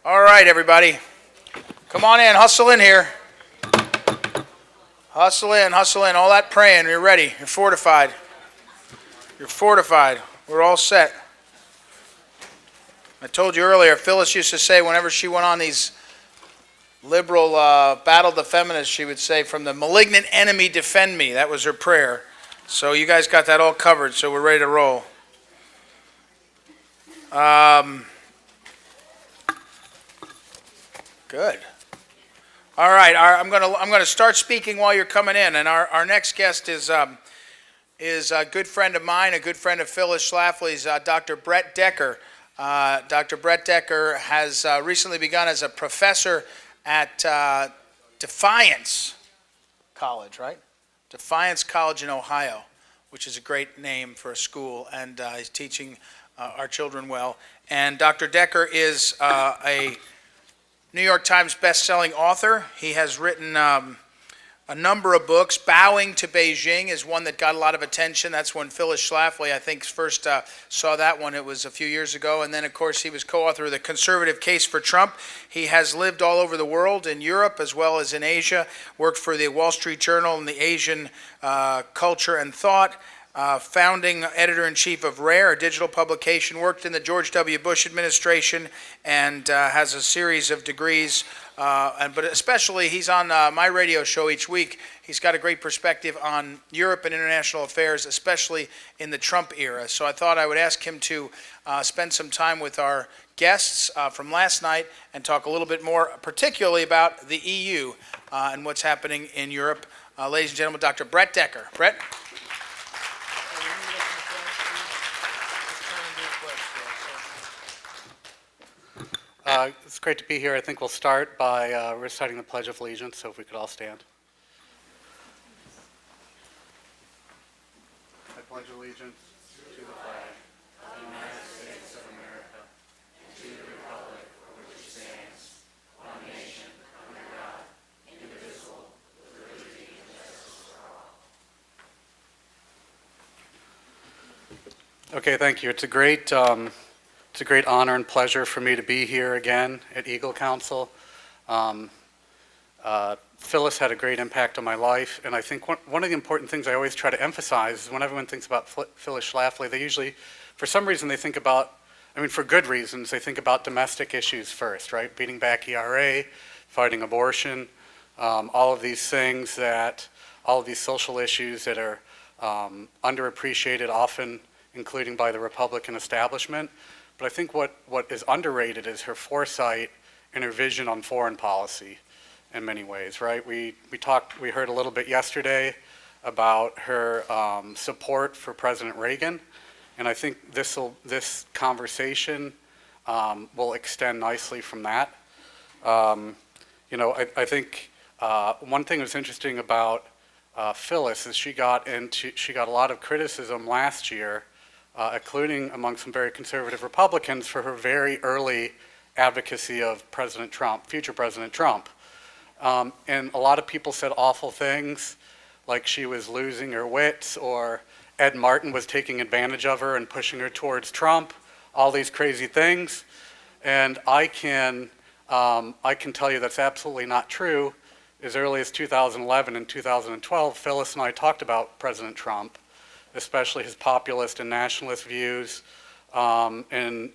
All right, everybody. Come on in. Hustle in here. Hustle in. Hustle in. All that praying. You're ready. You're fortified. You're fortified. We're all set. I told you earlier, Phyllis used to say whenever she went on these liberal battle of the feminists, she would say, "From the malignant enemy, defend me." That was her prayer. So you guys got that all covered, so we're ready to roll. Good. All right, I'm gonna start speaking while you're coming in, and our next guest is a good friend of mine, a good friend of Phyllis Schlafly's, Dr. Brett Decker. Dr. Brett Decker has recently begun as a professor at Defiance College, right? Defiance College in Ohio, which is a great name for a school, and he's teaching our children well. And Dr. Decker is a New York Times best-selling author. He has written a number of books. Bowing to Beijing is one that got a lot of attention. That's when Phyllis Schlafly, I think, first saw that one. It was a few years ago. And then, of course, he was co-author of The Conservative Case for Trump. He has lived all over the world, in Europe as well as in Asia, worked for the Wall Street Journal and the Asian Culture and Thought. Founding editor-in-chief of Rare, a digital publication, worked in the George W. Bush administration, and has a series of degrees. But especially, he's on my radio show each week. He's got a great perspective on Europe and international affairs, especially in the Trump era. So I thought I would ask him to spend some time with our guests from last night and talk a little bit more, particularly about the EU and what's happening in Europe. Ladies and gentlemen, Dr. Brett Decker. Brett? It's great to be here. I think we'll start by reciting the Pledge of Allegiance, so if we could all stand. I pledge allegiance to the flag of the United States of America, and to the republic for which it stands, one nation, under God, indivisible, with liberty and justice for all. Okay, thank you. It's a great honor and pleasure for me to be here again at Eagle Council. Phyllis had a great impact on my life, and I think one of the important things I always try to emphasize is when everyone thinks about Phyllis Schlafly, they usually, for some reason, they think about, for good reasons, they think about domestic issues first, right? Beating back ERA, fighting abortion, all of these things all of these social issues that are underappreciated, often including by the Republican establishment. But I think what is underrated is her foresight and her vision on foreign policy in many ways, right? We heard a little bit yesterday about her support for President Reagan, and I think this conversation will extend nicely from that. I think one thing that's interesting about Phyllis is she got a lot of criticism last year, including among some very conservative Republicans, for her very early advocacy of President Trump, future President Trump. And a lot of people said awful things, like she was losing her wits, or Ed Martin was taking advantage of her and pushing her towards Trump, all these crazy things. And I can tell you that's absolutely not true. As early as 2011 and 2012, Phyllis and I talked about President Trump, especially his populist and nationalist views, and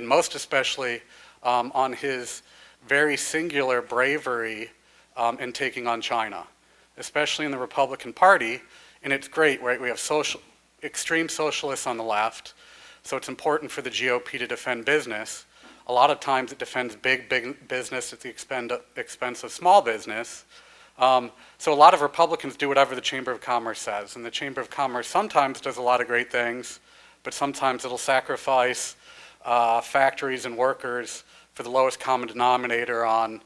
most especially on his very singular bravery in taking on China, especially in the Republican Party. And it's great, right? We have extreme socialists on the left, so it's important for the GOP to defend business. A lot of times it defends big business at the expense of small business. So a lot of Republicans do whatever the Chamber of Commerce says, and the Chamber of Commerce sometimes does a lot of great things, but sometimes it'll sacrifice factories and workers for the lowest common denominator on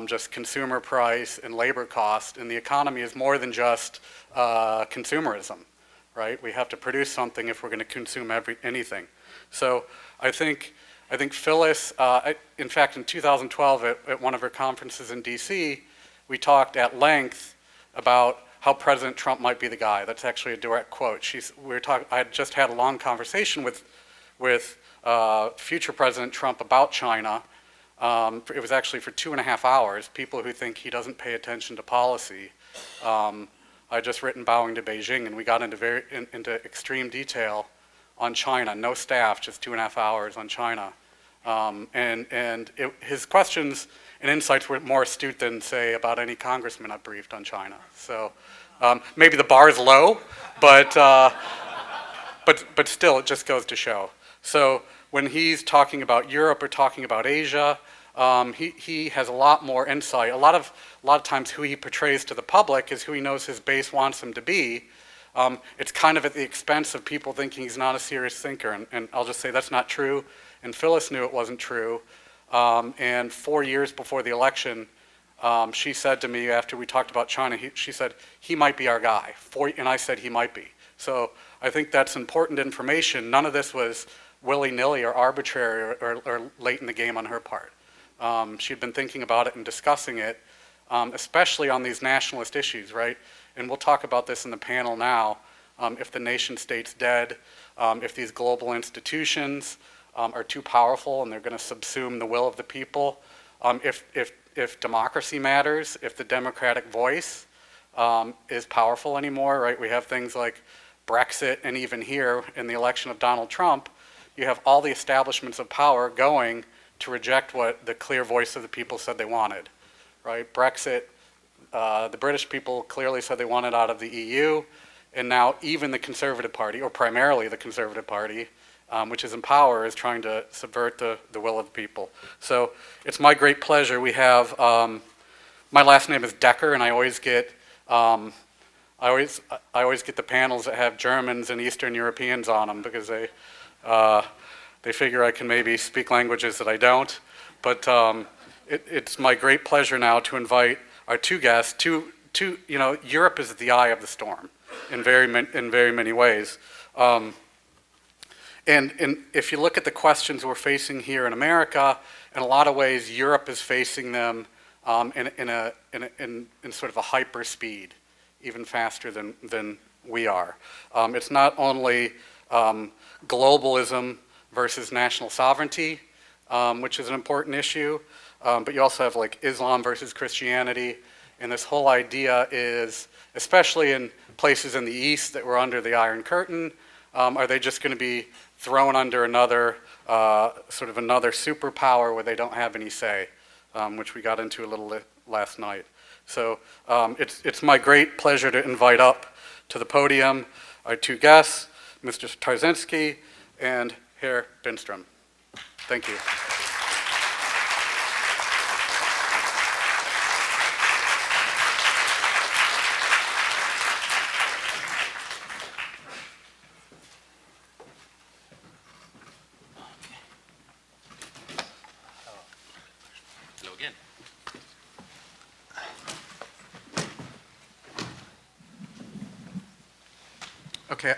just consumer price and labor cost, and the economy is more than just consumerism, right? We have to produce something if we're going to consume anything. So I think Phyllis, in fact, in 2012 at one of her conferences in DC, we talked at length about how President Trump might be the guy. That's actually a direct quote. I had just had a long conversation with future President Trump about China, It was actually for 2.5 hours, people who think he doesn't pay attention to policy. I just written Bowing to Beijing, and we got into extreme detail on China. No staff, just 2.5 hours on China. His questions and insights were more astute than, say, about any congressman I've briefed on China. So maybe the bar is low, but still, it just goes to show. So when he's talking about Europe or talking about Asia, he has a lot more insight. A lot of times who he portrays to the public is who he knows his base wants him to be. It's kind of at the expense of people thinking he's not a serious thinker, and I'll just say that's not true, and Phyllis knew it wasn't true. And 4 years before the election, she said to me after we talked about China, she said, he might be our guy, and I said he might be. So I think that's important information. None of this was willy-nilly or arbitrary or late in the game on her part. She'd been thinking about it and discussing it, especially on these nationalist issues, right? And we'll talk about this in the panel now. If the nation state's dead, if these global institutions are too powerful and they're going to subsume the will of the people, if democracy matters, if the democratic voice is powerful anymore, right? We have things like Brexit, and even here in the election of Donald Trump, you have all the establishments of power going to reject what the clear voice of the people said they wanted, right? Brexit, the British people clearly said they wanted out of the EU, and now even the Conservative Party, or primarily the Conservative Party, which is in power, is trying to subvert the will of the people. So it's my great pleasure. We have, my last name is Decker, and I always get the panels that have Germans and Eastern Europeans on them because they figure I can maybe speak languages that I don't. But it's my great pleasure now to invite our two guests. Europe is the eye of the storm in very many ways. And if you look at the questions we're facing here in America, in a lot of ways, Europe is facing them in sort of a hyper speed, even faster than we are. It's not only globalism versus national sovereignty, which is an important issue, but you also have like Islam versus Christianity, and this whole idea is, especially in places in the East that were under the Iron Curtain, are they just going to be thrown under another sort of another superpower where they don't have any say, which we got into a little last night. So it's my great pleasure to invite up to the podium our two guests, Mr. Tarczynski and Herr Bystron. Thank you. Hello again. Okay,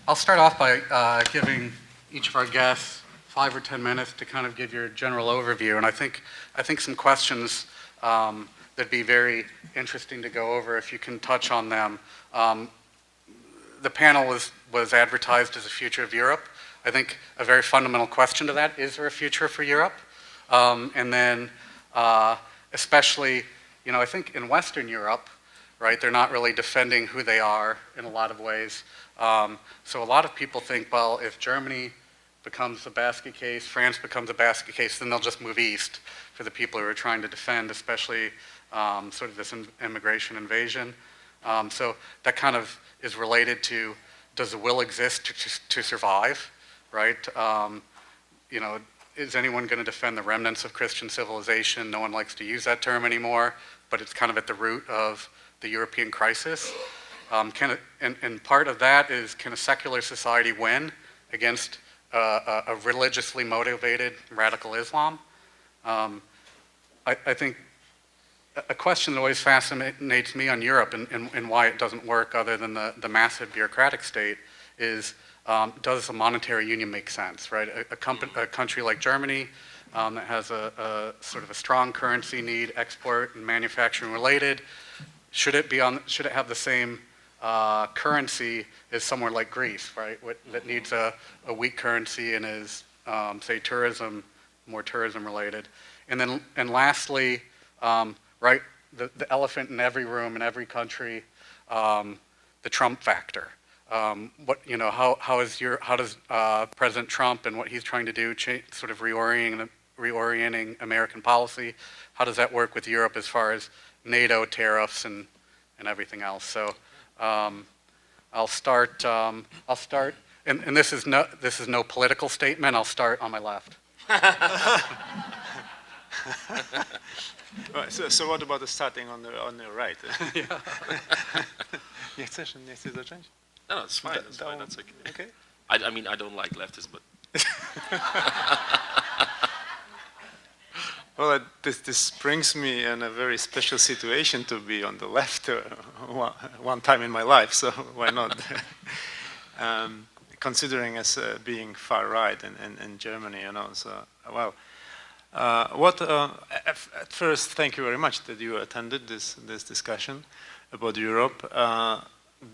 I'll start off by giving each of our guests 5 or 10 minutes to kind of give your general overview, and I think some questions that'd be very interesting to go over if you can touch on them. The panel was advertised as a future of Europe. I think a very fundamental question to that, is there a future for Europe? And then especially, I think in Western Europe, right, they're not really defending who they are in a lot of ways. So a lot of people think, well, if Germany becomes a basket case, France becomes a basket case, then they'll just move east for the people who are trying to defend, especially sort of this immigration invasion. So that kind of is related to, does the will exist to survive, right? Is anyone going to defend the remnants of Christian civilization? No one likes to use that term anymore, but it's kind of at the root of the European crisis. And part of that is, can a secular society win against a religiously motivated radical Islam? I think a question that always fascinates me on Europe and why it doesn't work other than the massive bureaucratic state is, does a monetary union make sense, right? A country like Germany that has a sort of a strong currency need, export and manufacturing related, should it have the same currency as somewhere like Greece, right? That needs a weak currency and is, say, tourism more tourism related. And lastly, right, the elephant in every room in every country, the Trump factor. How does President Trump and what he's trying to do sort of reorienting American policy? How does that work with Europe as far as NATO tariffs and everything else? So I'll start, and this is no political statement. I'll start on my left. Right, so what about the starting on the right? Nie chcesz zacząć? No, it's fine. That's fine. That's okay. Okay. I mean, I don't like leftists, but Well, this brings me in a very special situation to be on the left one time in my life, so why not? Considering as being far right in Germany, so, well, at first, thank you very much that you attended this discussion about Europe.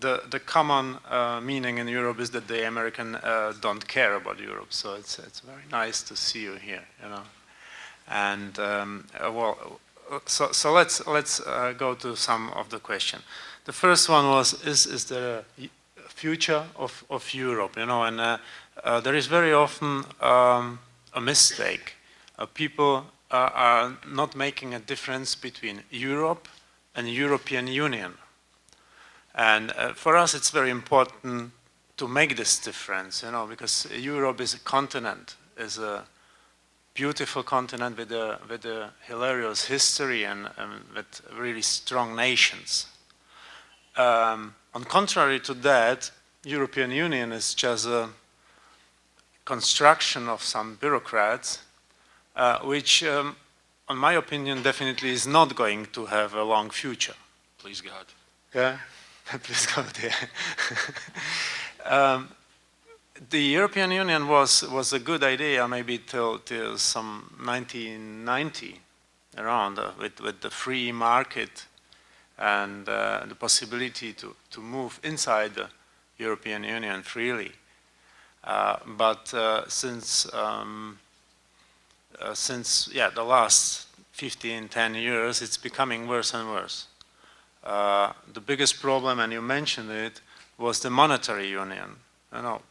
The common meaning in Europe is that the American don't care about Europe, so it's very nice to see you here, And so let's go to some of the question. The first one was, is there a future of Europe, and there is very often a mistake. People are not making a difference between Europe and European Union. And for us it's very important to make this difference, because Europe is a continent, is a beautiful continent with a hilarious history and with really strong nations. On contrary to that, European Union is just a construction of some bureaucrats, which, in my opinion, definitely is not going to have a long future. please God. Yeah, please go there. The European Union was a good idea maybe till some 1990, around, with the free market and the possibility to move inside the European Union freely. But since the last 10 years, it's becoming worse and worse. The biggest problem, and you mentioned it, was the monetary union.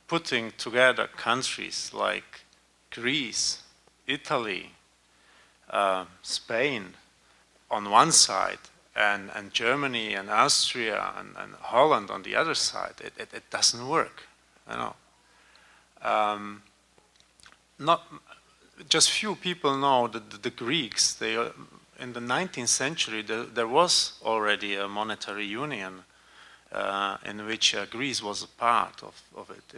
Putting together countries like Greece, Italy, Spain on one side, and Germany and Austria and Holland on the other side, it doesn't work. Not just few people know that the Greeks, in the 19th century, there was already a monetary union in which Greece was a part of it,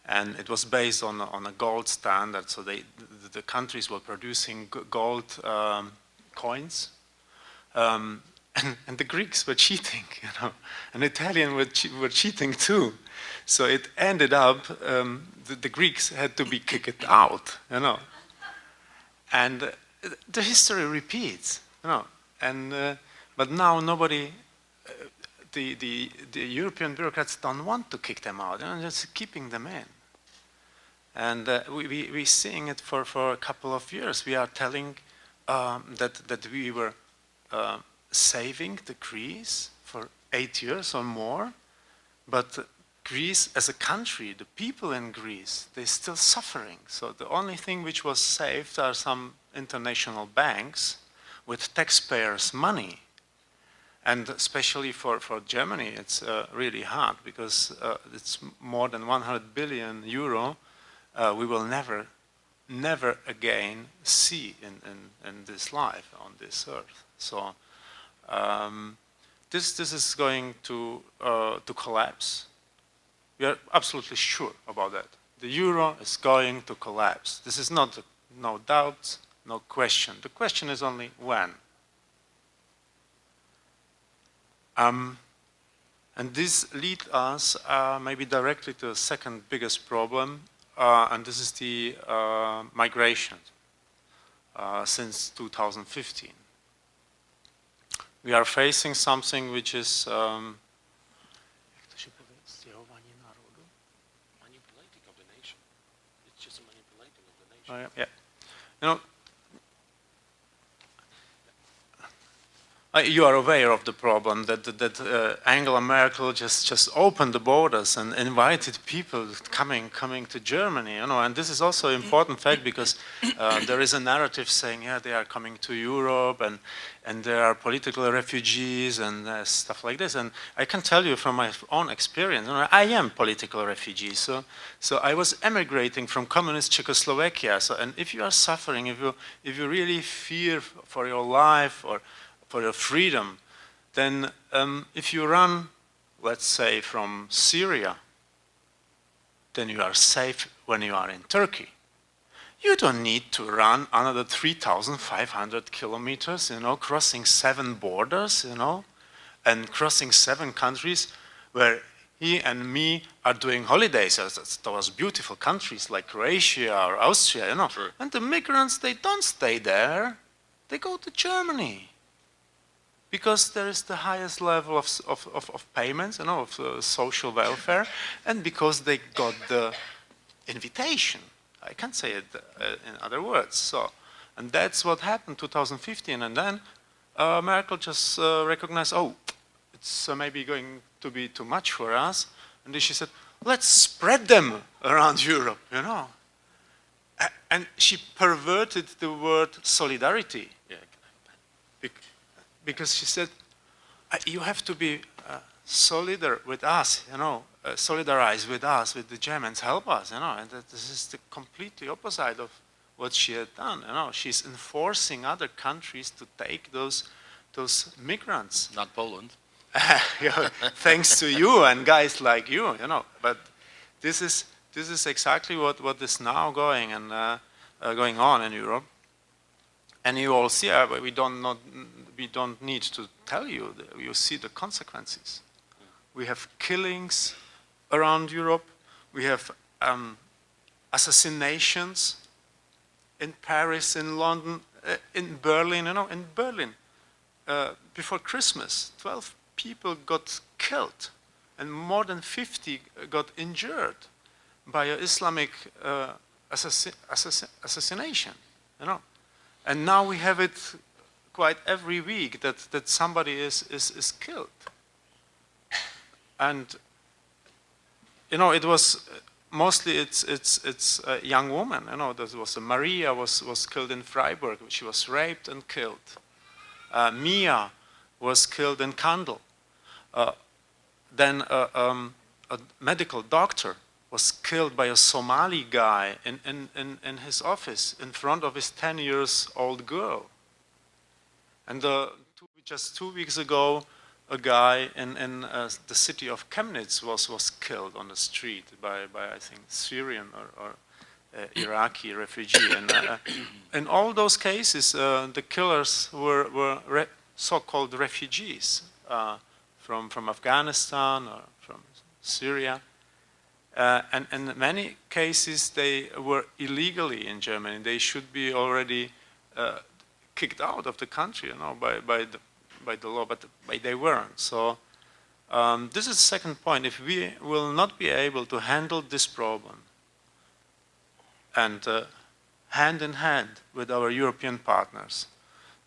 and it was based on a gold standard. So the countries were producing gold coins, and the Greeks were cheating, and Italians were cheating too. So it ended up the Greeks had to be kicked out, and the history repeats, and but now nobody. The European bureaucrats don't want to kick them out, just keeping them in. And we're seeing it for a couple of years. We are telling that we were saving the Greece for 8 years or more, but Greece as a country, the people in Greece, they're still suffering. So the only thing which was saved are some international banks with taxpayers' money. And especially for Germany, it's really hard because it's more than 100 billion euro we will never again see in this life, on this earth. So this is going to collapse. We are absolutely sure about that. The euro is going to collapse. This is no doubt, no question. The question is only when. And this leads us maybe directly to the second biggest problem, and this is the migration since 2015. We are facing something which is Manipulating of the nation. It's just a manipulating of the nation. yeah. You know, you are aware of the problem that Angela Merkel just opened the borders and invited people coming to Germany, you know, and this is also an important fact because there is a narrative saying, yeah, they are coming to Europe and there are political refugees and stuff like this. And I can tell you from my own experience, you know, I am political refugee, so I was emigrating from communist Czechoslovakia. So, and if you are suffering, if you really fear for your life or for your freedom, then if you run, let's say, from Syria, then you are safe when you are in Turkey. You don't need to run another 3,500 kilometers, you know, crossing 7 borders, you know, and crossing 7 countries where he and me are doing holidays. Those beautiful countries like Croatia or Austria, you know. Sure. And the migrants, they don't stay there. They go to Germany. Because there is the highest level of payments, you know, of social welfare, and because they got the invitation. I can't say it in other words. So, and that's what happened 2015. And then Merkel just recognized, oh, it's maybe going to be too much for us. And then she said, let's spread them around Europe, you know. And she perverted the word solidarity. Yeah. Because she said, you have to be solidar with us, you know, solidarize with us, with the Germans, help us, you know, and this is the completely opposite of what she had done, you know. She's enforcing other countries to take those migrants. Not Poland. Yeah, thanks to you and guys like you, you know. But this is exactly what is now going on in Europe. And you all see, we don't need to tell you, you see the consequences. We have killings around Europe. We have assassinations in Paris, in London, in Berlin. You know, in Berlin, before Christmas, 12 people got killed and more than 50 got injured by an Islamic assassination, you know. And now we have it quite every week that somebody is killed. And you know, it was mostly it's a young woman. You know, there was Maria was killed in Freiburg. She was raped and killed. Mia was killed in Kandel. Then a medical doctor was killed by a Somali guy in his office in front of his 10-year-old girl. And just 2 weeks ago, a guy in the city of Chemnitz was killed on the street by I think Syrian or Iraqi refugee. And in all those cases, the killers were so-called refugees from Afghanistan or from Syria. And in many cases, they were illegally in Germany. They should be already kicked out of the country, you know, by the law, but they weren't. So this is the second point. If we will not be able to handle this problem and hand in hand with our European partners,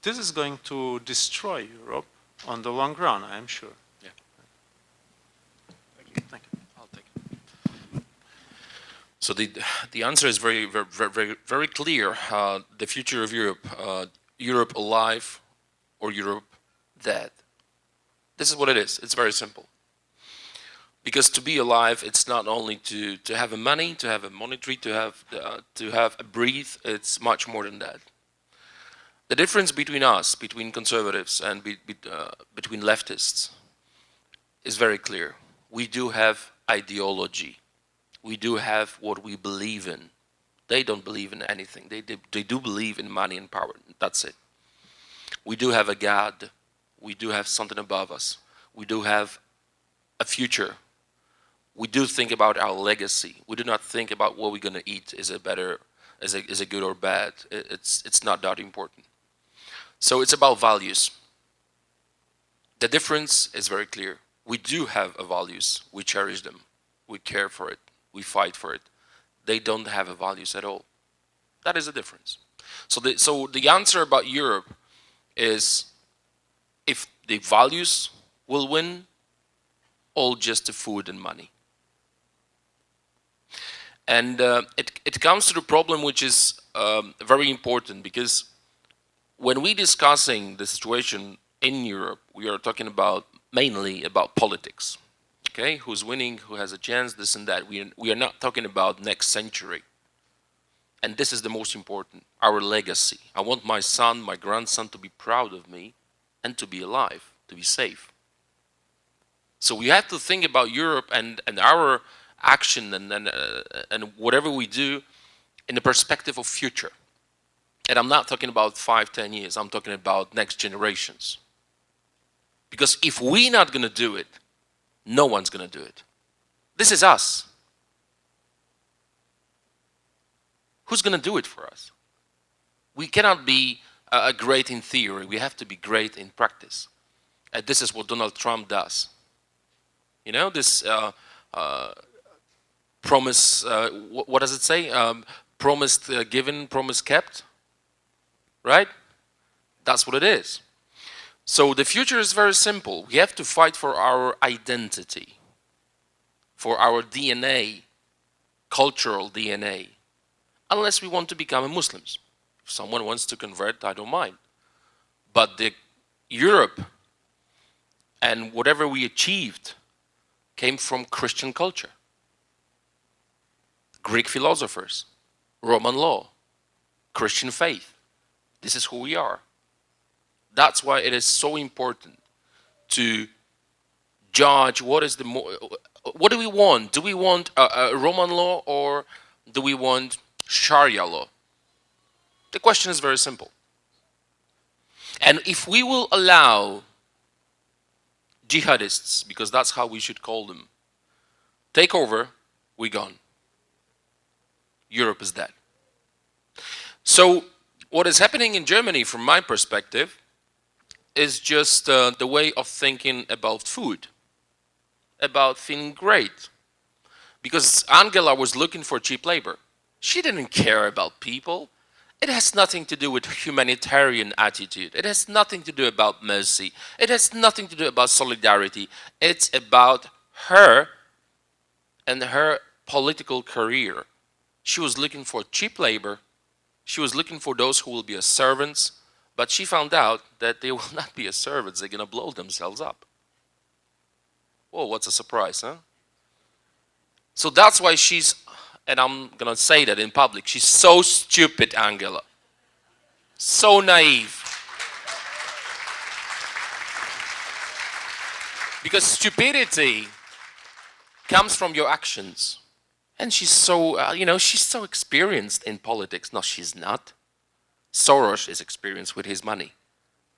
this is going to destroy Europe on the long run, I am sure. Yeah. Thank you. Thank you. I'll take it. So the answer is very clear. The future of Europe, Europe alive or Europe dead. This is what it is. It's very simple. Because to be alive, it's not only to have a money, to have a monetary, to have a breathe. It's much more than that. The difference between us, between conservatives and between leftists, is very clear. We do have ideology. We do have what we believe in. They don't believe in anything. They do believe in money and power. That's it. We do have a God. We do have something above us. We do have a future. We do think about our legacy. We do not think about what we're going to eat. Is it better? Is it good or bad? It's not that important. So it's about values. The difference is very clear. We do have values. We cherish them. We care for it. We fight for it. They don't have values at all. That is the difference. So the answer about Europe is if the values will win, or just the food and money. And it comes to the problem which is very important, because when we discussing the situation in Europe, we are talking about mainly about politics. Okay, who's winning, who has a chance, this and that. We are not talking about next century. And this is the most important, our legacy. I want my son, my grandson to be proud of me and to be alive, to be safe. So we have to think about Europe and our action and whatever we do in the perspective of future. And I'm not talking about 5, 10 years, I'm talking about next generations. Because if we're not going to do it, no one's going to do it. This is us. Who's going to do it for us? We cannot be great in theory. We have to be great in practice. And this is what Donald Trump does. You know, this promise, what does it say? Promised given, promise kept. Right? That's what it is. So the future is very simple. We have to fight for our identity, for our DNA, cultural DNA, unless we want to become Muslims. If someone wants to convert, I don't mind. But Europe and whatever we achieved came from Christian culture. Greek philosophers, Roman law, Christian faith. This is who we are. That's why it is so important to judge what do we want? Do we want a Roman law, or do we want Sharia law? The question is very simple. And if we will allow jihadists, because that's how we should call them, take over, we're gone. Europe is dead. So what is happening in Germany, from my perspective, is just the way of thinking about food, about feeling great. Because Angela was looking for cheap labor. She didn't care about people. It has nothing to do with humanitarian attitude. It has nothing to do about mercy. It has nothing to do about solidarity. It's about her and her political career. She was looking for cheap labor. She was looking for those who will be as servants. But she found out that they will not be as servants. They're going to blow themselves up. Whoa, what's a surprise, huh? So that's why she's, and I'm going to say that in public, she's so stupid, Angela. So naive. Because stupidity comes from your actions. And she's so, she's so experienced in politics. No, she's not. Soros is experienced with his money,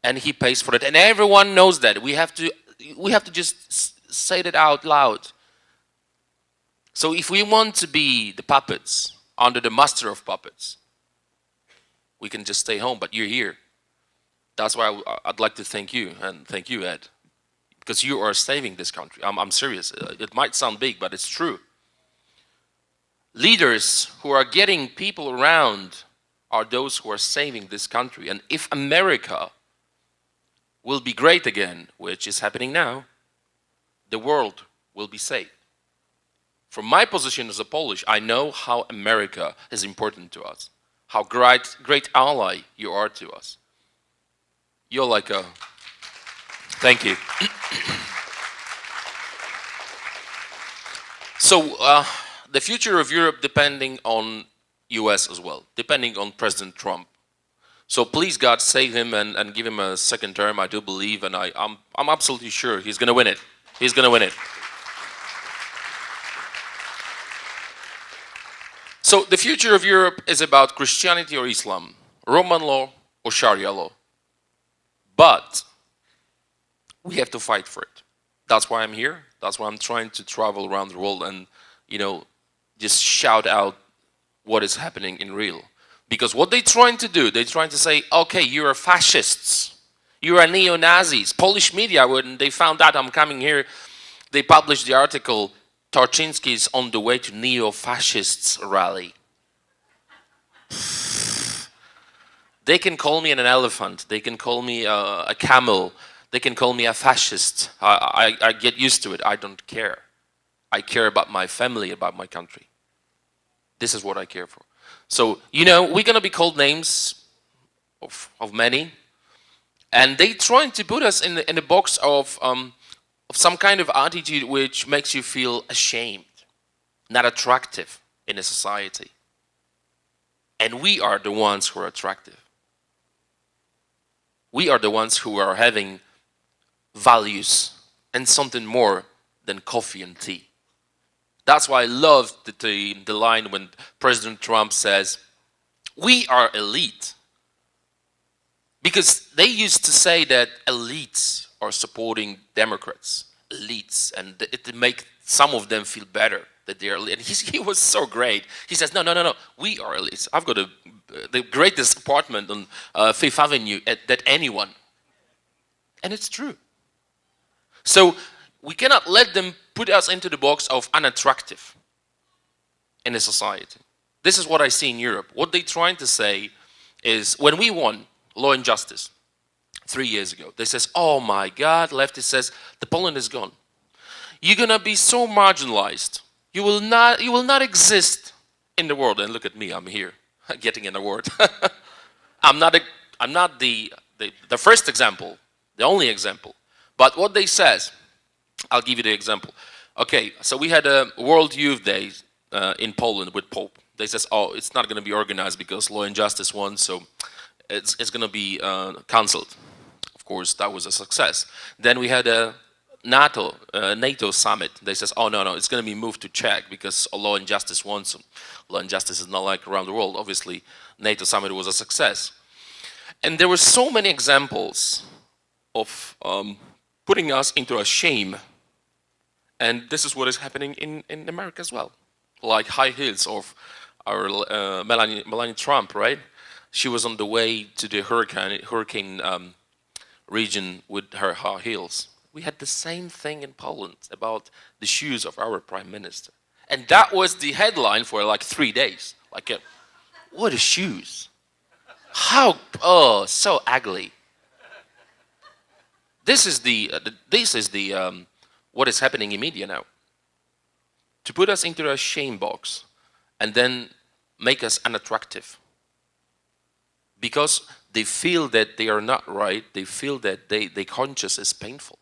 and he pays for it, and everyone knows that. We have to just say that out loud. So if we want to be the puppets under the master of puppets, we can just stay home. But you're here. That's why I'd like to thank you, and thank you, Ed, because you are saving this country. I'm serious. It might sound big, but it's true. Leaders who are getting people around are those who are saving this country. And if America will be great again, which is happening now, the world will be saved. From my position as a Polish, I know how America is important to us, how great ally you are to us. You're like a... Thank you. So, the future of Europe depending on US as well, depending on President Trump. So please, God, save him and give him a second term. I do believe, and I'm absolutely sure he's going to win it. He's going to win it. So the future of Europe is about Christianity or Islam, Roman law or Sharia law. But we have to fight for it. That's why I'm here. That's why I'm trying to travel around the world and, just shout out what is happening in real. Because what they're trying to do, they're trying to say, okay, you are fascists. You are neo-Nazis. Polish media, when they found out I'm coming here, they published the article, Tarczynski is on the way to neo-fascists rally. They can call me an elephant. They can call me a camel. They can call me a fascist. I get used to it. I don't care. I care about my family, about my country. This is what I care for. So, you know, we're going to be called names of many. And they trying to put us in a box of some kind of attitude which makes you feel ashamed, not attractive in a society. And we are the ones who are attractive. We are the ones who are having values and something more than coffee and tea. That's why I love the line when President Trump says, we are elite. Because they used to say that elites are supporting Democrats, elites, and it make some of them feel better that they are elite. And he was so great. He says, no, we are elites. I've got the greatest apartment on Fifth Avenue that anyone. And it's true. So we cannot let them put us into the box of unattractive in a society. This is what I see in Europe. What they're trying to say is when we won Law and Justice 3 years ago, they says, oh my God, leftist says, the Poland is gone. You're gonna be so marginalized. You will not exist in the world. And look at me, I'm here, getting an award. I'm not the first example, the only example. But what they says, I'll give you the example. Okay, so we had a World Youth Day in Poland with Pope. They says, oh, it's not gonna be organized because Law and Justice won, so it's going to be cancelled. Of course, that was a success. Then we had a NATO summit. They says, oh, no, it's going to be moved to Czech because Law and Justice won. So Law and Justice is not like around the world. Obviously, NATO summit was a success. And there were so many examples of putting us into a shame. And this is what is happening in America as well. Like high heels of our Melania Trump, right? She was on the way to the hurricane region with her high heels. We had the same thing in Poland about the shoes of our prime minister. And that was the headline for like 3 days. Like, what are shoes? How, so ugly. This is what is happening in media now. To put us into a shame box and then make us unattractive. Because they feel that they are not right, they feel that their conscience is painful.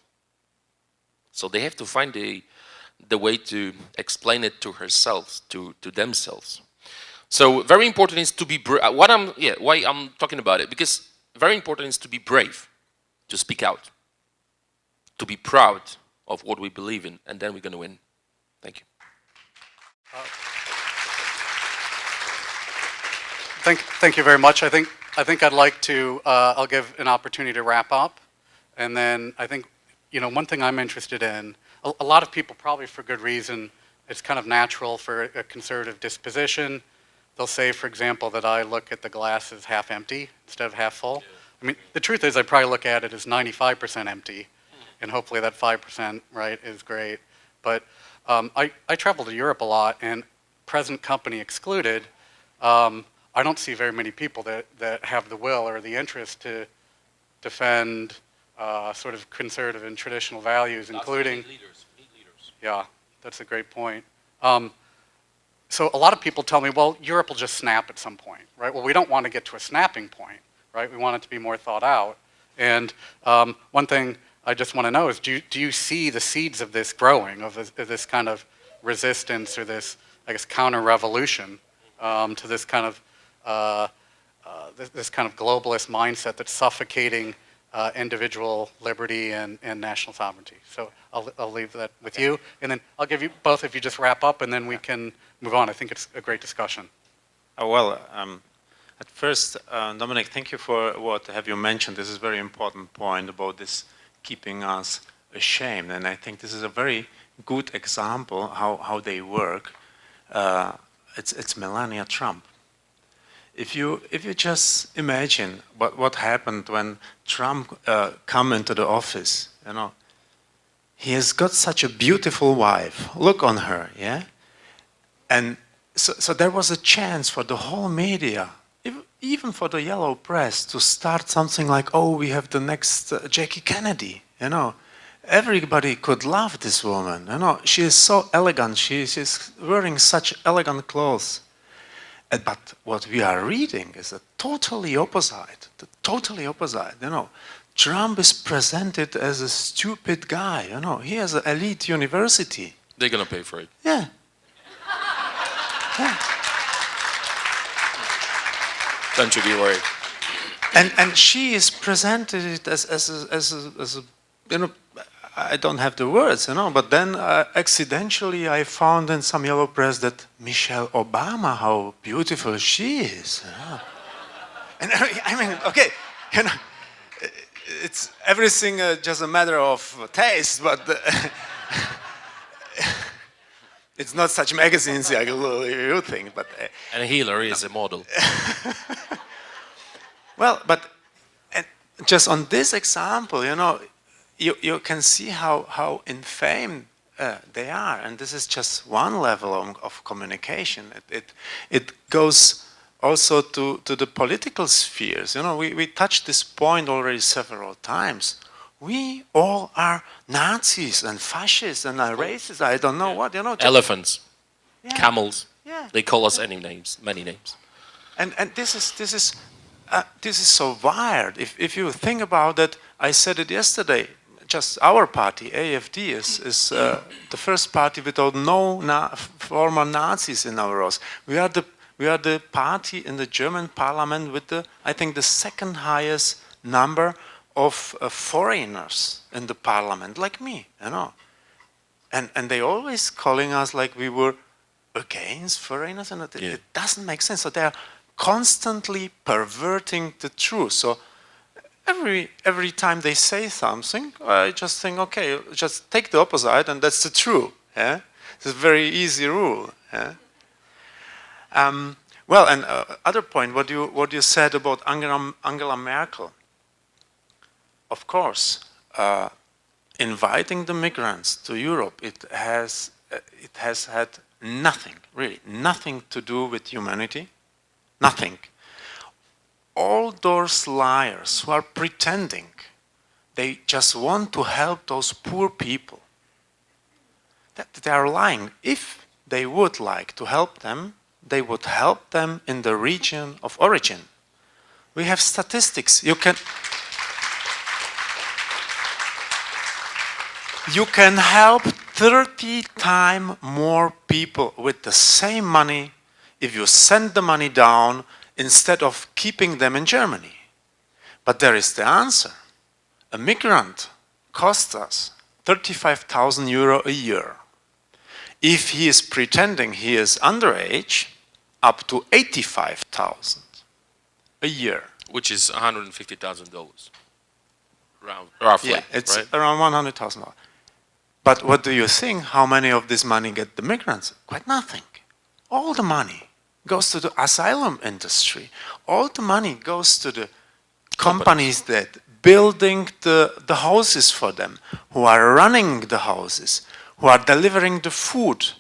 So they have to find the way to explain it to herself, to themselves. So very important is to be brave. Why I'm talking about it, because very important is to be brave, to speak out, to be proud of what we believe in, and then we're going to win. Thank you. Thank you very much. I think I'd like to, I'll give an opportunity to wrap up. And then I think, one thing I'm interested in, a lot of people probably for good reason, it's kind of natural for a conservative disposition. They'll say, for example, that I look at the glass as half empty instead of half full. I mean, the truth is I probably look at it as 95% empty. And hopefully that 5%, right, is great. But I travel to Europe a lot, and present company excluded, I don't see very many people that have the will or the interest to defend sort of conservative and traditional values, including... Need leaders. Yeah, that's a great point. So a lot of people tell me, well, Europe will just snap at some point, right? Well, we don't want to get to a snapping point, right? We want it to be more thought out. And one thing I just want to know is, do you see the seeds of this growing, of this kind of resistance or this, I guess, counter-revolution to this kind of this kind of globalist mindset that's suffocating individual liberty and national sovereignty. So I'll leave that with you, and then I'll give you both if you just wrap up, and then we can move on. I think it's a great discussion. At first, Dominik, thank you for what have you mentioned. This is a very important point about this keeping us ashamed, and I think this is a very good example how they work. It's Melania Trump. If you just imagine what happened when Trump come into the office, he has got such a beautiful wife. Look on her, yeah? And so there was a chance for the whole media, even for the yellow press to start something like, oh, we have the next Jackie Kennedy, you know. Everybody could love this woman, you know. She is so elegant, she's wearing such elegant clothes. But what we are reading is the totally opposite, you know. Trump is presented as a stupid guy, you know. He has an elite university. They're gonna pay for it. Yeah. Yeah. Don't you be worried. And she is presented as a, you know, I don't have the words, you know, but then accidentally I found in some yellow press that Michelle Obama, how beautiful she is. You know? And I mean, okay, you know, it's everything just a matter of taste, but it's not such magazines like you think. But And Hillary is a model. well, but just on this example, you know, you can see how inflamed they are, and this is just one level of communication. It goes also to the political spheres. You know, we touched this point already several times. We all are Nazis and fascists and are racist. I don't know what, you know. Elephants, Yeah. camels. Yeah. They call us any names, many names. And this is so wired. If you think about it, I said it yesterday. Just our party, AfD, is the first party without no former Nazis in our rows. We are the party in the German parliament with I think the second highest number of foreigners in the parliament, like me, you know. And they always calling us like we were against foreigners, and it doesn't make sense. So they are constantly perverting the truth. So every time they say something, I just think, okay, just take the opposite, and that's the truth. Yeah? It's a very easy rule. Yeah? Well, and other point, what you said about Angela Merkel. Of course, inviting the migrants to Europe, it has had nothing, really, nothing to do with humanity. Nothing. All those liars who are pretending, they just want to help those poor people. That they are lying. If they would like to help them, they would help them in the region of origin. We have statistics. You can help 30 times more people with the same money if you send the money down instead of keeping them in Germany. But there is the answer. A migrant costs us 35,000 euro a year. If he is pretending he is underage, up to 85,000 a year. Which is $150,000. Roughly, Yeah, it's right? around $100,000. But what do you think? How many of this money get the migrants? Quite nothing. All the money goes to the asylum industry. All the money goes to the companies that building the houses for them, who are running the houses, who are delivering the food,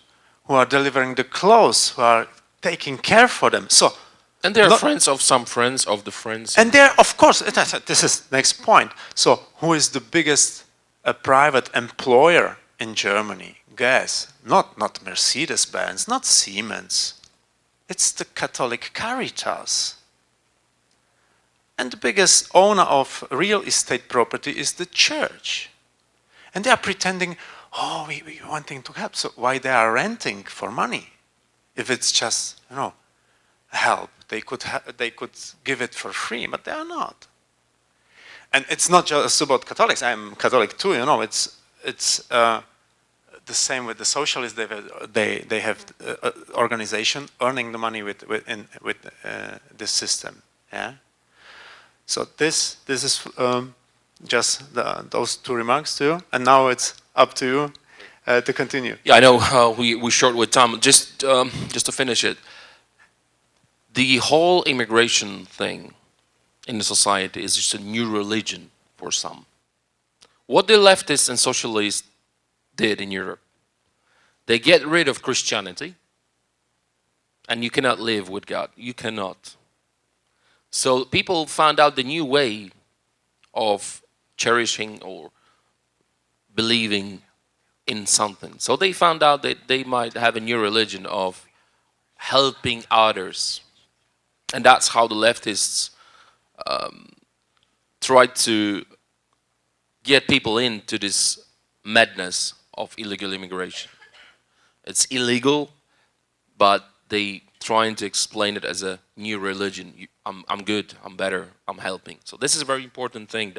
who are delivering the clothes, who are taking care for them. So, And they're friends of some friends of the friends. and they're, of course, this is next point. So, who is the biggest private employer in Germany? Guess, not Mercedes-Benz, not Siemens. It's the Catholic Caritas. And the biggest owner of real estate property is the church. And they are pretending, oh, we wanting to help. So why they are renting for money? If it's just, you know, help, they could give it for free, but they are not. And it's not just about Catholics. I'm Catholic too, you know. It's the same with the socialists. They have organization earning the money with this system. Yeah. So this is just those two remarks to you, and now it's up to you to continue. Yeah, I know we're short with time. Just to finish it, the whole immigration thing in the society is just a new religion for some. What the leftists and socialists did in Europe, they get rid of Christianity, and you cannot live with God. You cannot. So people found out the new way of cherishing or believing in something. So they found out that they might have a new religion of helping others. And that's how the leftists tried to get people into this madness of illegal immigration. It's illegal, but they trying to explain it as a new religion. I'm good, I'm better, I'm helping. So this is a very important thing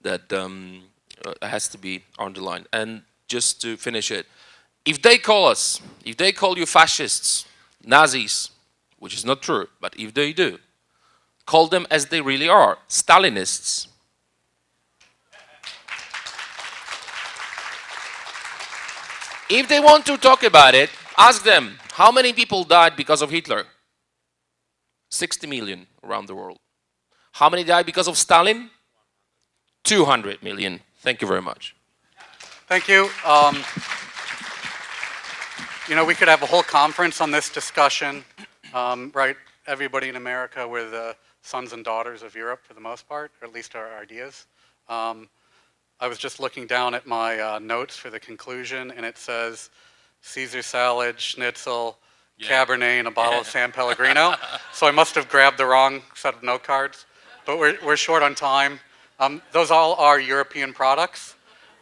that has to be underlined. And just to finish it, if they call you fascists, Nazis, which is not true, but if they do, call them as they really are, Stalinists. If they want to talk about it, ask them, how many people died because of Hitler? 60 million around the world. How many died because of Stalin? 200 million. Thank you very much. Thank you. You know, we could have a whole conference on this discussion, right? Everybody in America, we're the sons and daughters of Europe for the most part, or at least our ideas. I was just looking down at my notes for the conclusion, and it says Caesar salad, schnitzel, Cabernet, and a bottle of San Pellegrino. So I must have grabbed the wrong set of note cards, but we're short on time. Those all are European products.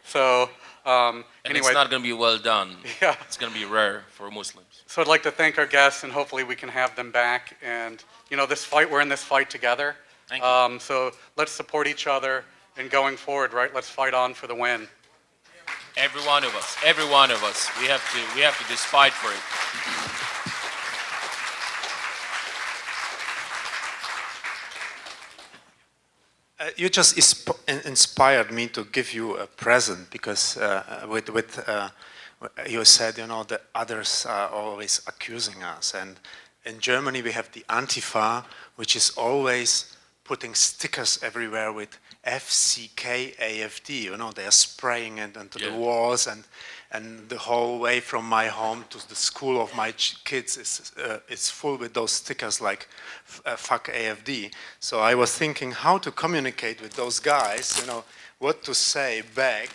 So And anyway, it's not going to be well done. Yeah. It's going to be rare for Muslims. So I'd like to thank our guests, and hopefully we can have them back. And you know, this fight, we're in this fight together. Thank you. So let's support each other, and going forward, right? Let's fight on for the win. Every one of us, we have to just fight for it. You just inspired me to give you a present, because you said, you know, the others are always accusing us. And in Germany we have the Antifa, which is always putting stickers everywhere with FCK AFD. You know, they are spraying it into the walls, and the whole way from my home to the school of my kids is full with those stickers like fuck AFD. So I was thinking how to communicate with those guys, you know, what to say back.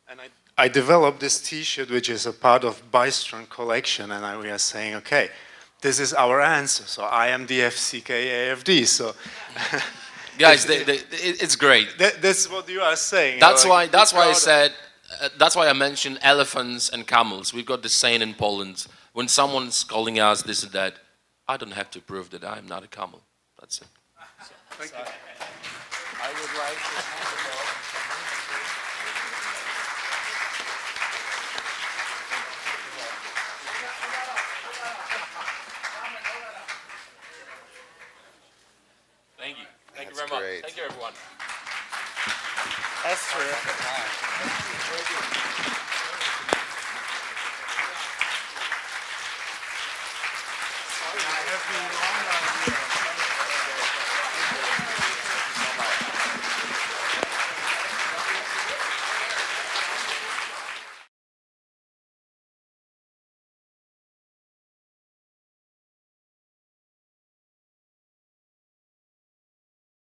And I developed this T-shirt, which is a part of Bystron collection, and we are saying, okay, this is our answer. So I am the FCK AFD. So. Guys, it's great. That's what you are saying. That's like, why I said. That's why I mentioned elephants and camels. We've got the saying in Poland: when someone's calling us this and that, I don't have to prove that I'm not a camel. That's it. Thank you. I would like to hand it over. Thank you. Thank you That's very great. much. Thank you, everyone. That's terrific.